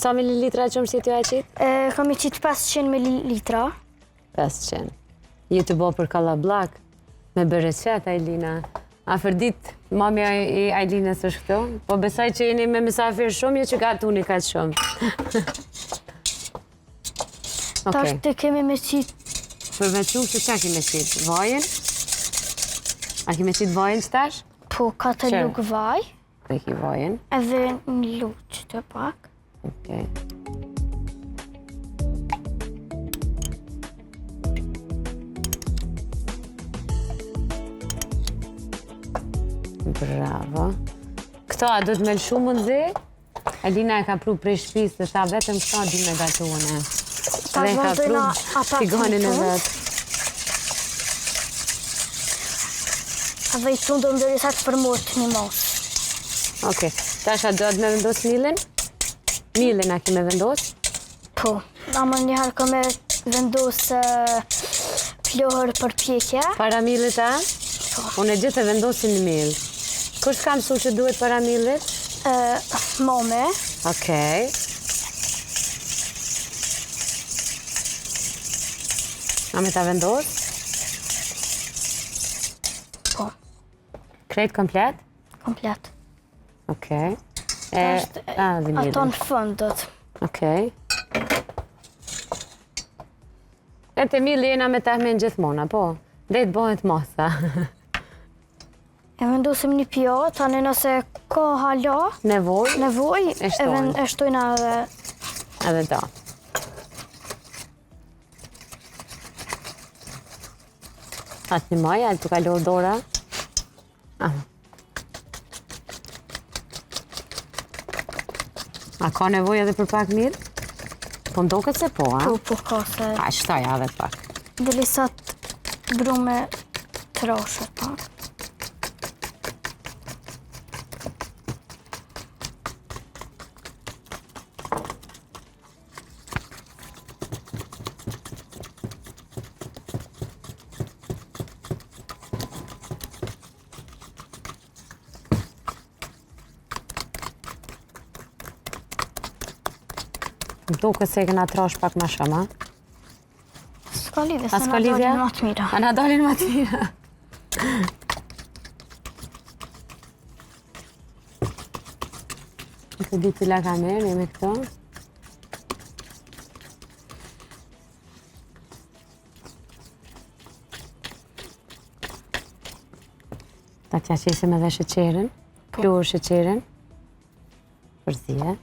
Sa mililitra që më shqit ju aqit? Kam i qitë 500 mililitra. 500. Ju të bo për kalablak me bereqet, Ajlina. A fërdit, mami i Ajlinës është këto, po besaj që jeni me mesafir shumë, jo që gatuni ka shumë. Tash të kemi me qitë. Përveçum se qa kime qitë? Vajin? A kime qitë vajin që tash? Po, ka të luk vaj. Dhe ki vajin. Edhe një luk që të pak. Okej. Bravo. Këto a do të me lëshu më ndzi? Alina e ka pru prej shpis dhe tha vetëm këto di me gatuone. Ta Dhe ka vazhdojna pru tigonin e vetë. Edhe i tundëm dhe risa të përmot një mos. Okej. Tash a do të me vendos milin? Milin a ki me vendos? Po, ama njëherë ka me vendos plohër për pjekje. Para milit a? Unë e gjithë e vendosin në mil. Kush ka mësu që duhet para milit? Mame. Okej. A me ta vendos? Po, Krejt komplet? komplet. Okej. Ato në fëndët. Okej. E të mili jena me tahmen gjithmona, po. Dhe të bëhet masa. E vendosim një pjatë, tani nëse ka hala Nevoj? e shtojna edhe Edhe da. Atë një maj, alë të kalor dora. A ka nevoj edhe për pak mirë? Po ndoket se po, a? po ka se A, shtaj ave të pak. delisat brume troshe, pa. Duke se e këna trash pak ma shumë, a? S'ka lidhje, A se s'ka na lidhje? dalin më të mira. A na dalin më të mira. Të di cila ka merë me këto. Ta qaqesim edhe sheqerin. Pluhur sheqerin. Përzije.